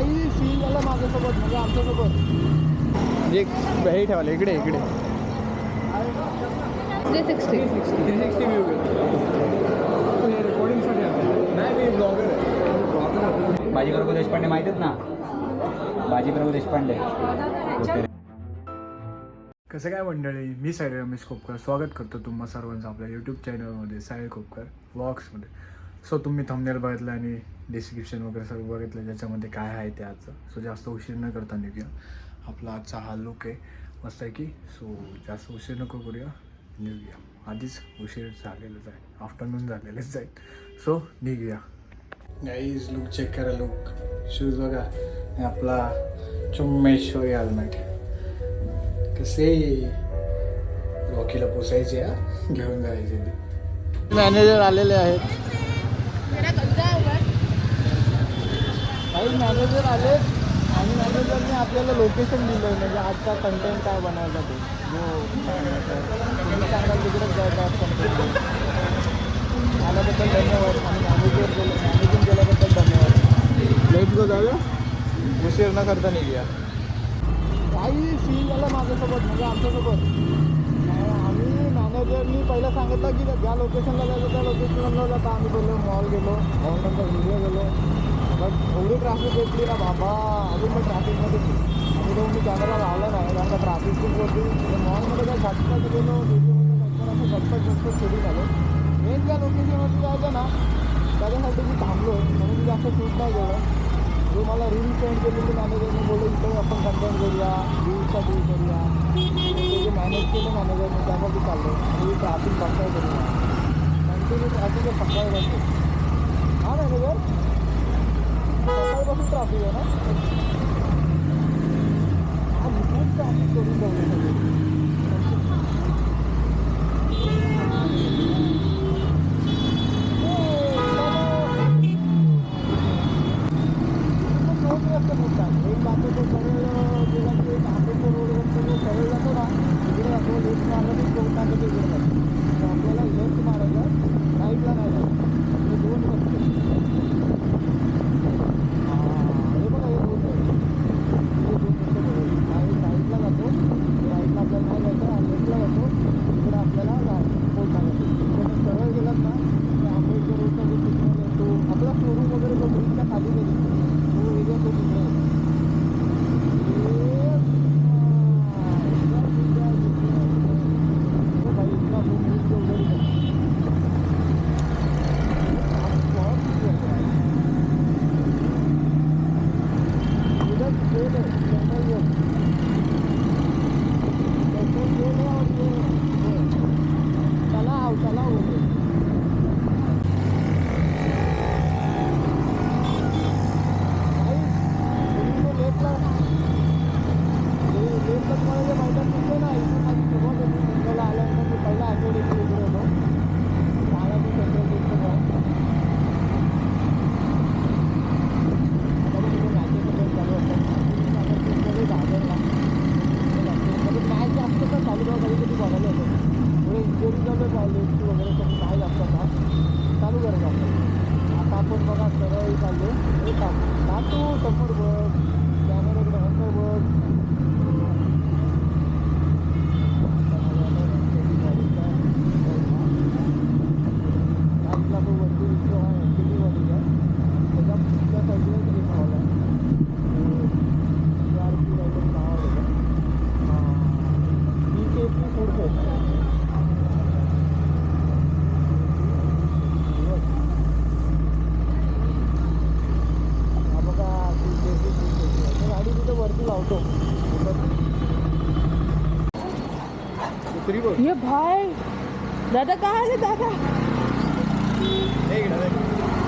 काही सीन झालं माझ्यासोबत म्हणजे आमच्यासोबत एक हे ठेवायला इकडे 360 व्ह्यू हे रेकॉर्डिंगसाठी नाही मी ब्लॉगर आहे. बाजीप्रभू देशपांडे माहित आहेत ना, बाजीप्रभू देशपांडे. कसं काय मंडळी, मी साहिल रमेश खोपकर स्वागत करतो तुम्हा सर्वांचं आपल्या यूट्यूब चॅनलमध्ये साहिल खोपकर व्लॉग्समध्ये. सो तुम्ही थंबनेल बघितलं आणि डिस्क्रिप्शन वगैरे सर्व बघितलं ज्याच्यामध्ये काय आहे ते आजचं. सो जास्त उशीर न करता निघूया. आपला आजचा हा लुक आहे मस्त आहे की. सो जास्त उशीर नको करूया, निघूया. आधीच उशीर झालेलंच आहे, आफ्टरनून झालेलंच आहे. सो निघूया. गाईज लुक चेक करा, लुक शूज बघा आणि आपला चुम्मेश्वरी हेल्मेट. कसे रॉकीला पोसायचे घेऊन जायचे. मॅनेजर आलेले आहेत, काही मॅनेजर आले आणि मॅनेजरने आपल्याला लोकेशन दिलं आहे म्हणजे आजचा कंटेंट काय बनवायचा ते. तुम्ही चांगला तिकडेच जायचं आज कंटेंट. आल्याबद्दल धन्यवाद आणि मॅनेजिंग केल्याबद्दल धन्यवाद. लेट गो जाऊया, उशीर न करता निघूया. काही सीन झालं माझ्यासोबत म्हणजे आमच्यासोबत. आम्ही मॅनेजरनी पहिलं सांगितलं की ज्या लोकेशनला जायचं त्या लोकेशनला जाता. आम्ही बोललो मॉल गेलो, मॉलनंतर व्हिडिओ गेलो. बट एवढी ट्रॅफिक भेटली ना बाबा, अजून पण ट्रॅफिकमध्ये आम्ही जाऊन मी कॅमेरा लावला नाही कारण का ट्रॅफिक खूप होती. मॉलमध्ये काय झटपट गेलो, व्हिडिओमध्ये असं झटपट सुरू झालं. मेन ज्या लोकेशनवरती जायचं ना त्याच्यासाठी मी थांबलो म्हणून मी जास्त शूट नाही केलं. जो मला रील सेंड केलेली मॅनेजरने बोललो इथं आपण कंटेंट करूया, रील्सचा डील करूया. ते जे मॅनेज केलं मॅनेजरने त्यासाठी चाललं आणि ट्रॅफिक पक्का करूया. कंटिन्यू ट्रॅफिक सकाळी जातो. हां मॅनेजर, सकाळपासून ट्रॅफिक आहे ना. आज खूप ट्रॅफिक करून ठेवले सगळे. एक जातो तो सरळ गेला की एक आंबेडकर रोडवरती जो सरळ जातो ना तिकडे जातो. लेफ्ट मारला की चौक टाकतो तिकडे जातो. तर आपल्याला लेफ्ट मारायचं, राईटला नाही जायचं. हे दोन रस्ते. हे बघा हे दोन रस्ते, हे दोन रस्ते बघायचे. राईटला जातो, राईटला आपल्याला नाही जायचं आणि लेफ्टला जातो तिकडे आपल्याला चौक टाकायचं. तिकडे सरळ गेलात ना ते आंबेडकर रोडचा जो सिग्नल आहे तो आपला शोरूम वगैरे जो ब्रिजच्या खाली गेली तो एरिया तो तिकडे आहे. ये भाई दादा कहाँ है दादा?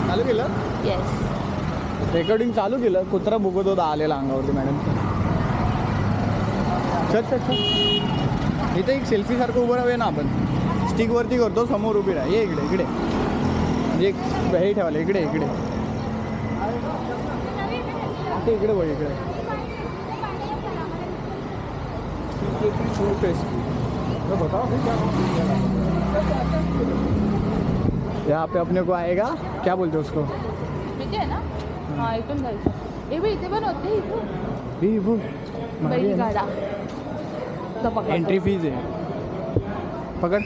चालू केलं, येस रेकॉर्डिंग चालू केलं. कुत्रा भुकत होता आलेला अंगावरती मॅडम. चल इथं एक सेल्फी सारखं उभं राहूया ना आपण. स्टिकवरती करतो, समोर उभी राहा. ये इकडे म्हणजे एक हे ठेवायला इकडे इकडे बघ इकडे. यहाँ पे अपने को आएगा, क्या बोलते हैं उसको? ठीक है ना. हाँ इथून जायचं. ए बाई इथे पण होते इथे बैल गाडा तर पकड. एंट्री फीज आहे. पकड.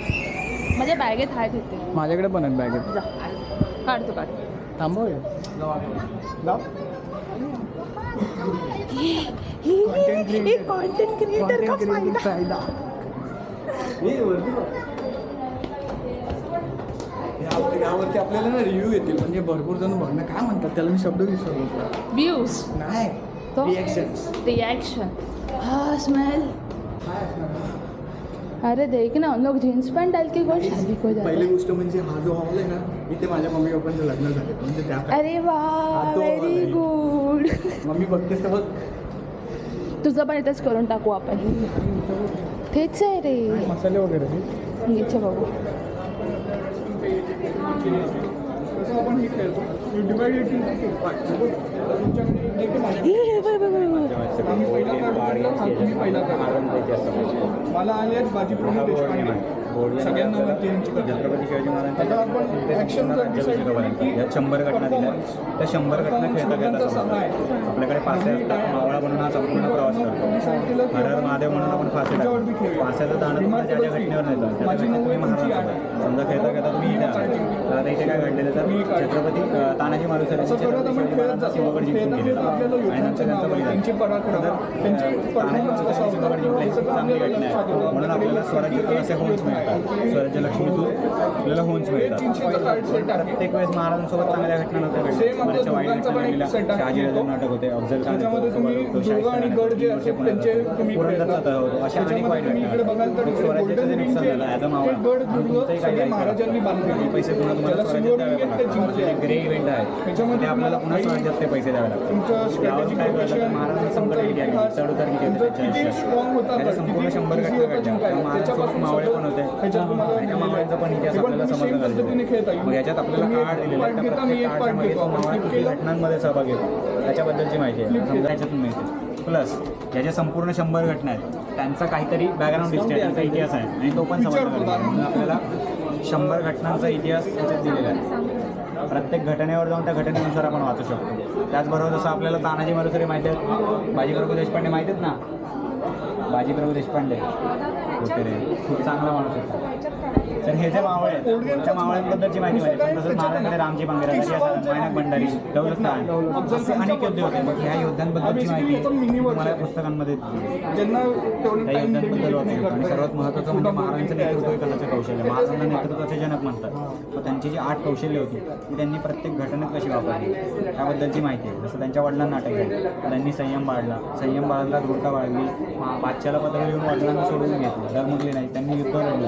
माझ्या बॅगेत आहेत इथे. माझ्याकडे पण आहेत बॅगेत. जा काढ तू काढ. थांबव. कॉन्टेंट क्रिएटर का फायदा. यावरती आपल्याला ना रिव्ह्यू येतील म्हणजे भरपूर जण बघणं काय म्हणतात त्याला मी शब्द विसरलो. व्ह्यूज नाही तो रिएक्शन. हाँ स्मेल. अरे देख ना उन लोग जीन्स पॅन्ट डाल के कोण शादी को जा. पहिली गोष्ट म्हणजे हा जो हॉल आहे ना इथे माझ्या मम्मी पप्पांचं लग्न झाले म्हणजे त्या अरे वा व्हेरी गुड. मम्मी बघतेस तर बघ. तुझं पण इथेच करून टाकू आपण. तेच आहे रे मसाले वगैरे इथे बघू. कसं आपण हे खेळतो मला आले आहेत बाजी प्रमोद देशपांडे. सगळ्यांना छत्रपती शिवाजी महाराजांच्या या 100 घटना दिल्या. त्या 100 घटना खेळता खेळता आपल्याकडे फासे असतात. मावळा म्हणून हा संपूर्ण प्रवास करतो. हर हर महादेव म्हणून आपण फासे टाकतो. फास्याचं दाणं तुम्हाला ज्या ज्या घटनेवर नेतं त्या तुम्ही महाराजांसोबत समजा खेळता खेळता तुम्ही इथे आला तर आता इथे काय घडलेलं तर छत्रपती तानाजी मालुसरे छत्रपती शिवाजी महाराजांचा सिंहगड जिंकून गेलेला आणि नंतर त्यांचा बलिदान. तानाजी मालुसरे सिंहगड जिंकले चांगली घटना आहे. म्हणून आपल्याला स्वराज्यातून असे होन्स मिळतात. स्वराज्य लक्ष्मीतून आपल्याला होन्स मिळतात. प्रत्येक वेळेस महाराजांसोबत चांगल्या घटना नव्हत्या घडल्या. बऱ्याचशा वाईट घटना घडलेल्या. शहाजी राजे नाटक होते. अफजल खान पुरंदरचा तह होतो. अशा अनेक वाईट घटना. स्वराज्याचं जे नुकसान झालं ॲज अ मावळा तुमचंही काही पैसे पुन्हा तुम्हाला स्वराज्यात द्यावे लागतात. जे ग्रे इव्हेंट आहे ते आपल्याला पुन्हा स्वराज्यात ते पैसे द्यावे लागतात. यावर काय कळलं महाराजांनी संकट किती आहे चढ उतार किती होते त्याच्या संपूर्ण 100 घटना घडल्या. महाराजांसोबत मावळे पण होते. त्या मावळ्यांचा पण इतिहास आपल्याला समजला पाहिजे. मग याच्यात आपल्याला कार्ड दिलेलं आहे. त्या प्रत्येक कार्डमध्ये तो मावळा किती घटनांमध्ये सहभागी होतो त्याच्याबद्दलची माहिती आहे. समजा याच्यातून मिळते. प्लस याच्या संपूर्ण 100 घटना आहेत त्यांचा काहीतरी बॅकग्राऊंड दिसते. त्यांचा इतिहास आहे आणि तो पण समजला पाहिजे. म्हणून आपल्याला 100 घटनांचा इतिहास त्याच्यात दिलेला आहे. प्रत्येक घटनेवर जाऊन त्या घटनेनुसार आपण वाचू शकतो. त्याचबरोबर जसं आपल्याला तानाजी मालुसरे माहिती आहेत. बाजीप्रभू देशपांडे माहिती आहेत ना. बाजीप्रभू देशपांडे होते रे. खूप चांगला माणूस होता. तर हे जे मावळे आहेत त्या मावळ्यांबद्दलची माहिती माहिती. पण तसंच महाराजांकडे रामजी बांगेरा मायनाक भंडारी दौलत खान असे अनेक योद्धे होते. मग ह्या योद्ध्यांबद्दलची माहिती तुम्हाला पुस्तकांमध्ये त्या योद्ध्यांबद्दल वाचू. आणि सर्वात महत्त्वाचं म्हणजे महाराजांचं नेतृत्व करण्याचं कौशल्य. महाराजांना नेतृत्वाचे जनक म्हणतात. तर त्यांची जी 8 कौशल्य होती ती त्यांनी प्रत्येक घटनेत कशी वापरली त्याबद्दलची माहिती आहे. जसं त्यांच्या वडिलांना अटक झाली त्यांनी संयम बाळगला धूर्ता बाळगली. बादशाला पत्र लिहून वडिलांना सोडून घेतलं. डगमगले नाही. त्यांनी युद्ध लढलं.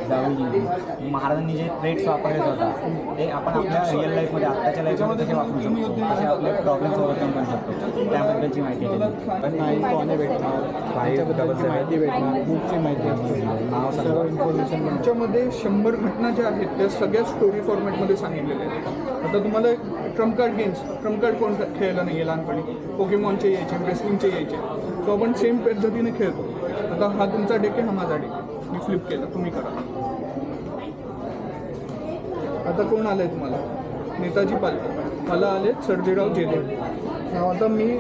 जावळी जिंकली. महाराजांनी जे ट्रेड्स वापरले होता ते आपण आपल्या रिअल लाईफमध्ये आत्ताच्या लाईफमध्ये कसे वापरू शकतो. कसे आपले प्रॉब्लेम्स ओव्हरकम करू शकतो त्याबद्दलची माहिती माहिती भेटणार. बुकची माहिती सर्व इन्फॉर्मेशन. तुमच्यामध्ये 100 घटना ज्या आहेत त्या सगळ्या स्टोरी फॉर्मॅटमध्ये सांगितलेल्या आहेत. आता तुम्हाला ट्रम्प कार्ड कोण खेळायला नाही आहे लहानपणी. पोकेमॉनचे यायचे रेसलिंगचे यायचे. तो आपण सेम पद्धतीने खेळतो. आता हा तुमचा डेक आहे हा माझा डेक. मी फ्लिप केला तुम्ही करा. आता कोण आलं आहे तुम्हाला. नेताजी पालकर. मला आले सर्जेराव जेदेव. आता मी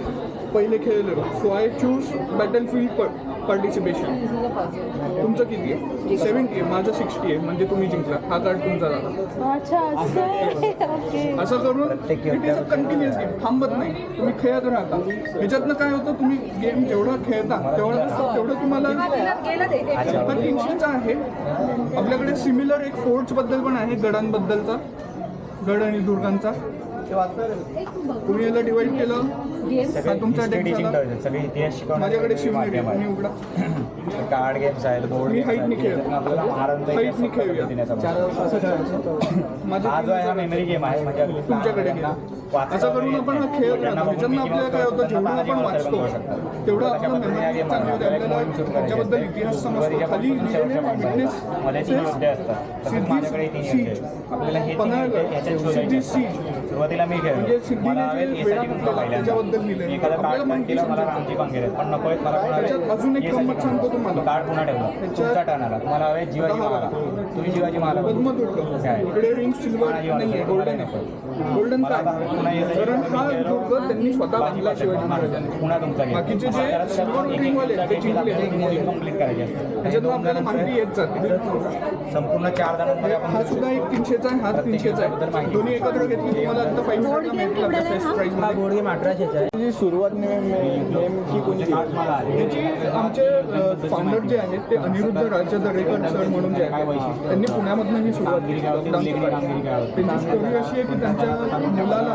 पहिले खेळलेलो. So I choose battlefield participation. तुमचं किती आहे. 70 आहे. माझं 60 आहे. म्हणजे तुम्ही जिंकला. हा कार्ड तुमचा झाला. असं करून it is a continuous game. थांबत नाही. तुम्ही खेळत राहता. ह्याच्यातनं काय होतं तुम्ही गेम जेवढा खेळता तेवढं तुम्हाला आता टेन्शनचं आहे. आपल्याकडे सिमिलर एक फोर्ट्सबद्दल पण आहे. गडांबद्दलचा गड आणि दुर्गांचा. तुम्ही याला डिवाइड केलं तुमचा डेक सगळे इतिहास शिकवणार. माझ्याकडे शिवनेरी तुम्ही उघडा. कार्ड गेम्स आहेत. बोर्ड गेम्स आहेत. आपल्याला महाराजांचा इतिहास हा जो आहे हा मेमरी गेम आहे. म्हणजे तुमच्याकडे असं करून आपण हा खेळत राहतो. ह्याच्यानं आपल्याला काय होतं जेवढं आपण वाचतो तेवढं आपलं मेमरी चांगली होते. आपल्याला त्याच्याबद्दल इतिहास समजतो. खाली मध्ये 3 योद्धे असतात. माझ्याकडे 3 योद्धे. आपल्याला हे 3 योद्धे ह्याच्यात शोधायचे. सुरुवातीला मी म्हणजे खेळलो सिद्धीने मला जे हवे वेळा एसाठी म्हटलेला त्याच्याबद्दल लिहिलंय. एखादा आपल्याला कार्ड माहिती केलं मला समजा. रामजी कांगेरे पण नको आहेत मला कोणाला त्याच्यात अजून एक गंमत सांगतो तुम्हाला. कार्ड पुन्हा ठेवलं तुमचा टर्न आला तुम्हाला हवे शिवाजी महाराज तुम्ही शिवाजी महाराज पद्मदुर्ग काय? इकडे रिंग सिल्वर नाही गोल्डन आहे. गोल्डन काय कारण हा दुर्ग त्यांनी स्वतः बांधला शिवाजी महाराजांनी. पुन्हा तुमचा game. बाकीचे जे सिल्वर रिंग वाले ते जिंकले. कंप्लीट करायचे असते त्याच्यातून आपल्याला माहिती येत जाते. संपूर्ण 4 जणांमध्ये आपण हा सुद्धा एक 300चा आहे, हा 300चा आहे. दोन्ही एकत्र घेतली तुम्हाला आता 5 मिळतील आपल्या बेस्ट प्राइस मध्ये. बोर्ड गेम 1800 आहे. सुरुवात नेमकी कोणती त्याची आमचे फाउंडर जे आहेत ते अनिरुद्ध राजा दरेकर सर म्हणून जे आहेत त्यांनी पुण्यामधून ही सुरुवात केली lockdown. त्यांची स्टोरी अशी आहे की त्यांच्या मुलाला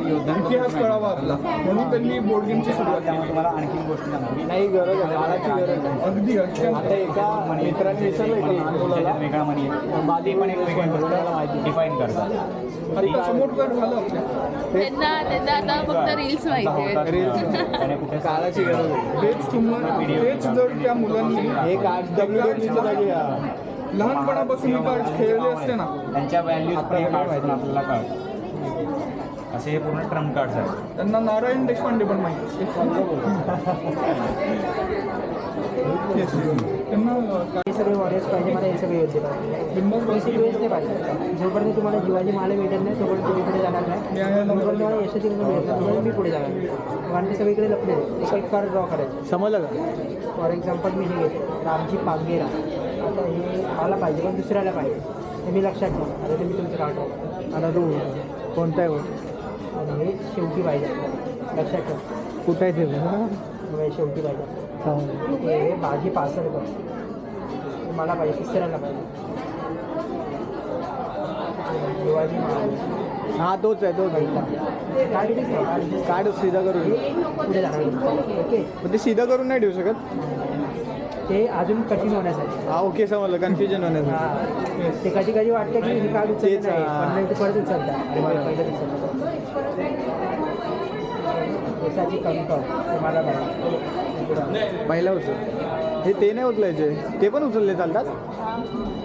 इतिहास कळावा आपला म्हणून त्यांनी बोर्ड गेमची सुरुवात केली. तुम्हाला आणखी गोष्टी सांगतो नाही गरज आहे काळाची गरज आहे. अगदी आता एका मित्राने विचारलं एका लहान मुलाला वेगळा मनी आहे पण एक वेगळ्या गोष्टीला माहिती डिफाईन करतात आता समोर काय झालं आपल्या त्यांना आता फक्त रील्स माहिती आहेत. काळाची गरज आहे. तेच तुम्हाला तेच जर त्या मुलांनी हे कार्ड डब्ल्यूडब्ल्यूच्या जागी लहानपणापासून हे कार्ड खेळले असते ना त्यांच्या व्हॅल्यूज आपल्याला कळत असे हे पूर्ण ट्रम्प कार्ड्स आहेत. त्यांना नारायण देशपांडे पण माहिती असते. त्यांना हे सगळे वॉरियर्स पाहिजे मला हे सगळे योग्य पाहिजे. बिंदास बेसिक वेळेस नाही पाहिजे. जोपर्यंत तुम्हाला जिवाजी माले भेटत नाही तोपर्यंत तुम्ही पुढे जाणार नाही. जोपर्यंत तुम्हाला यशाची भेटत तोपर्यंत मी पुढे जाणार नाही. कारण ते सगळीकडे लपले एक कार्ड ड्रॉ करायचं. समजलं का? फॉर एक्झाम्पल मी हे घेतो रामजी पांगेरा. आता हे मला पाहिजे पण दुसऱ्याला पाहिजे हे मी लक्षात ठेवतो. आता ते मी तुमचं कार्ड ड्रॉ आता तू कोणता आहे आणि हे शेवटी पाहिजे लक्षात ठेव. कुठं आहे ते हे शेवटी पाहिजे. हे भाजी पासर कर हे मला पाहिजे तिसऱ्याला पाहिजे. शिवाजी महाराज हा तोच आहे तोच कार्ड सीधा करून पुढे जाणार. ओके पण ते सीधा करून नाही ठेवू शकत. ते अजून कठीण होण्यासाठी. हा ओके समजलं कन्फ्युजन होण्यासाठी. हां ते कधी कधी वाटतं की हे कार्ड उचललं नाही पण नाही ते परत उचलतात. अरे मला पहिलं उचलतं यशाची कन्फर्म ते मला पाहिजे. पहिला उचल हे ते नाही उचलायचे ते पण उचलले चालतात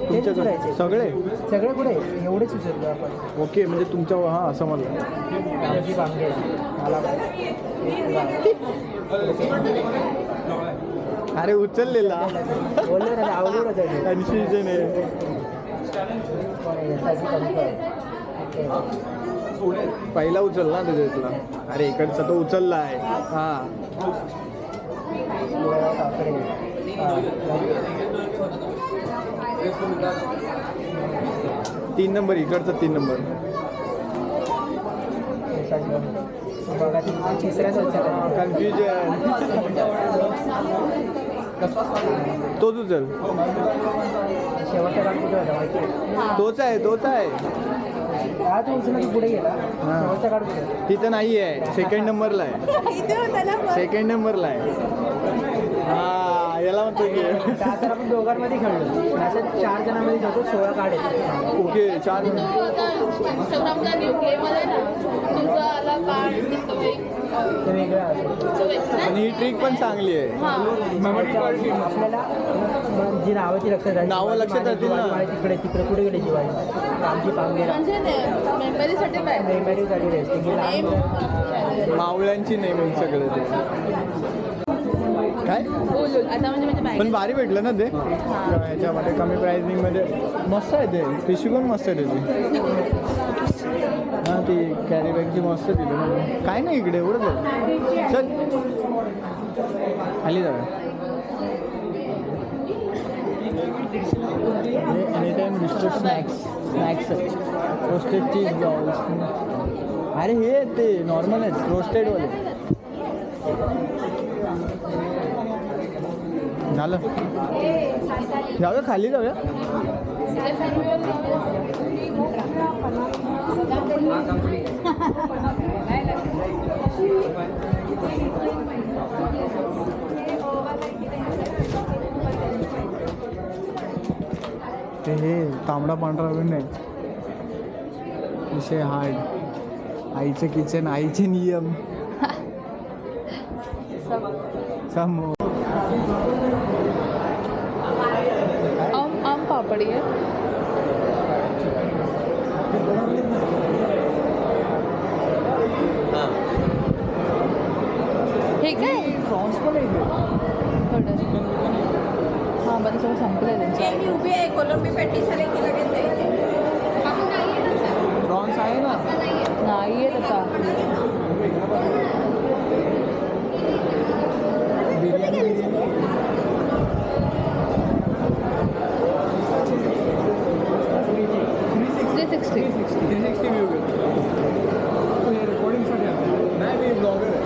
तेच उचलायचे सगळे सगळे पुढे एवढेच उचलतो आपण. ओके म्हणजे तुमच्या हां समजलं. रामजी बांगडे मला अरे उचललेला बोललो ना अवघड होतं ते. कन्फ्युजन आहे. यशाची कन्फर्म पहिला उचलला त्याच्यातला. अरे इकडचा तो उचलला आहे. हां काकडे 3 नंबर इकडचा 3 नंबर. बघा तिसऱ्याच उचलला. कन्फ्युजन तोच उचल शेवटच्या राग कुठे होता माहिती आहे. तोच आहे तोच आहे. हा तो उचलला की पुढे गेला. शेवटचा कार्ड कुठे तिथं नाही आहे. सेकंड नंबरला आहे. सेकंड नंबरला आहे. हा याला म्हणतो की तर आपण दोघांमध्ये खेळलो. अशा 4 जणांमध्ये जातो 16 कार्ड येतात. ओके 4 इंस्टाग्रामला न्यू गेम आलाय ना तुझा आला कार्ड ते वेगळं असेल. आणि ही ट्रिक पण चांगली आहे. मेमरी कार्ड आपल्याला जी नावं ती लक्षात राहतील. नावं लक्षात राहतील ना. तिकडे तिकडे कुठे गेले जीवाजी रामजी पांगेरा म्हणजे मेमरीसाठी काय मेमरीसाठी रेस्ट मावळ्यांची नेम सगळं ते काय आता म्हणजे पण भारी भेटलं ना ते ह्याच्यामध्ये कमी प्राइसिंगमध्ये. मस्त आहे ते पिशवी पण मस्त आहे त्याची. हां ती कॅरी बॅगची मस्त दिली ना. काय नाही इकडे एवढंच आहे. चल खाली जाऊया. Any time district snacks roasted चीज बॉल्स. अरे हे ते नॉर्मल आहेत रोस्टेडवाले. झालं जाऊया खाली जाऊया. ते हे तांबडा पांढरा पण नाही विषय हार्ड. आईचं किचन आईचे नियम समोर. आम पापडी आहे. हे काय प्रॉन्स पण आहे थोडं हां बरं सगळं संपलं त्यांचं मी उभी आहे कोलंबी पॅटी झाली की लगेच द्यायची. प्रॉन्स आहे ना. नाही आहेत आता थ्री सिक्स्टी व्ह्यू रेकॉर्डिंगसाठी नाही मी ब्लॉगर आहे.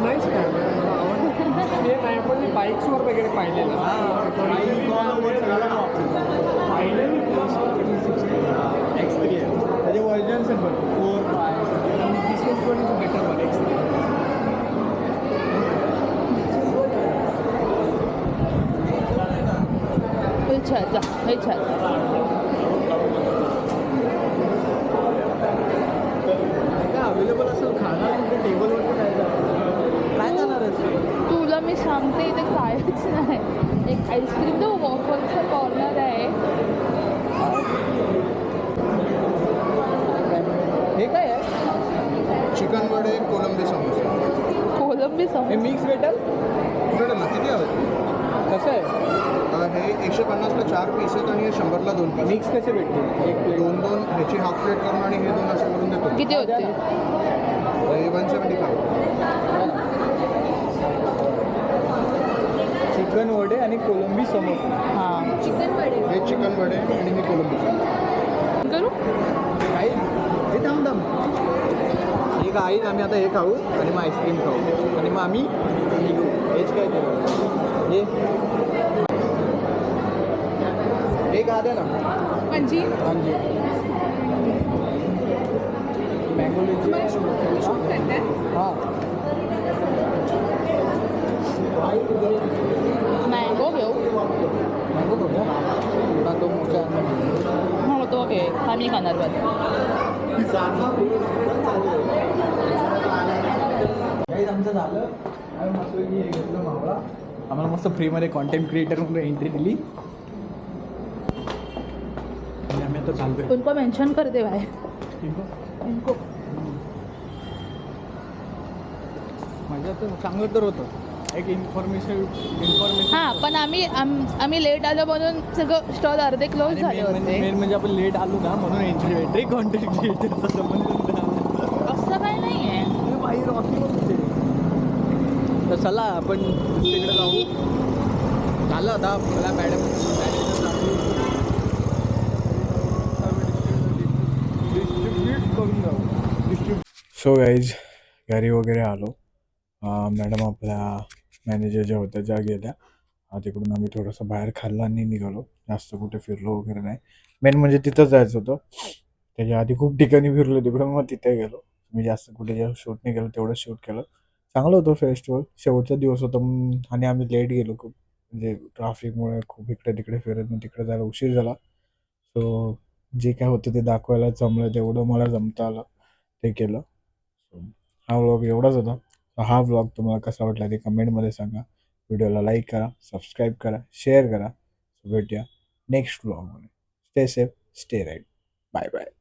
नाहीच काय ते नाही पण मी बाईक्सवर वगैरे पाहिलेलं X3 आहे त्याचे वर्जन्स आहेत बघ 4, 5 this one is better one X3. हे छान अवेलेबल असेल खाणार म्हणजे टेबलवरती काय जाणार आहे. तुला मी सांगते इथे कायच नाही एक आईस्क्रीम तो वॉफलचा कॉर्नर आहे हे काय आहे. चिकन वडे कोलंबी समोसा कोलंबी हे समोसा मिक्स भेटेल भेटेल ना किती हवे कसं आहे. हे 150ला 4 पीस आहेत आणि हे 100ला 2 पीस मिक्स कसे भेटतील एक प्लेट 2 ह्याची हाफ प्लेट करून आणि हे 2 असं करून देतो किती होते हे 175 चिकन वडे आणि कोलंबी समोसा. हां चिकन वडे हे चिकन वडे आणि हे कोलंबी समोसा. करू काही हे थांब हे काही आम्ही आता हे खाऊ आणि मग आईस्क्रीम खाऊ आणि मग आम्ही निघू. हेच काय करू हे खा दे ना म्हणजे म्हणजे मँगो शूट करते हां मँगो घेऊ मँगो बघा थोडा तो मोठा हो तो घे हा मी खाणार बरं काही आमचं झालं आम्ही मस्त हे घेतलं मावळा आम्हाला मस्त फ्रीमध्ये कॉन्टेंट क्रिएटर म्हणून एंट्री दिली आणि आम्ही आता चालतोय. उनको मेंशन कर दे भाई इनको माझ्या तर चांगलं तर होतं एक इन्फॉर्मेशन हां पण आम्ही लेट आलो म्हणून सगळं स्टॉल अर्धे क्लोज झाले होते मेन म्हणजे आपण लेट आलो ना म्हणून एंट्री कॉन्टेंट क्रिएटरचा संबंध असं काही नाही आहे बाहेर रॉकीवर होते तर चला आपण तिकडे जाऊ झालं आता मला मॅडम सो गाईज घरी वगैरे आलो मॅडम आपल्या मॅनेजर ज्या होत्या ज्या गेल्या तिकडून आम्ही थोडंसं बाहेर खाल्लं आणि निघालो जास्त कुठे फिरलो वगैरे नाही मेन म्हणजे तिथंच जायचं होतं त्याच्या आधी खूप ठिकाणी फिरलो तिकडून मग तिथे गेलो मी जास्त कुठे जेव्हा शूट नाही केलं तेवढं शूट केलं चांगलं होतं फेस्टिवल शेवटचा दिवस होता आणि आम्ही लेट गेलो खूप म्हणजे ट्रॅफिकमुळे खूप इकडे तिकडे फिरत मग तिकडे जायला उशीर झाला सो जे काय होतं ते दाखवायला जमलं तेवढं मला जमता आलं ते केलं सो हा व्लॉग एवढाच होता हा व्लॉग तुम्हाला कसा वाटला ते कमेंटमध्ये सांगा व्हिडिओला लाईक करा सबस्क्राईब करा शेअर करा भेटूया नेक्स्ट व्लॉगमध्ये stay safe stay right bye bye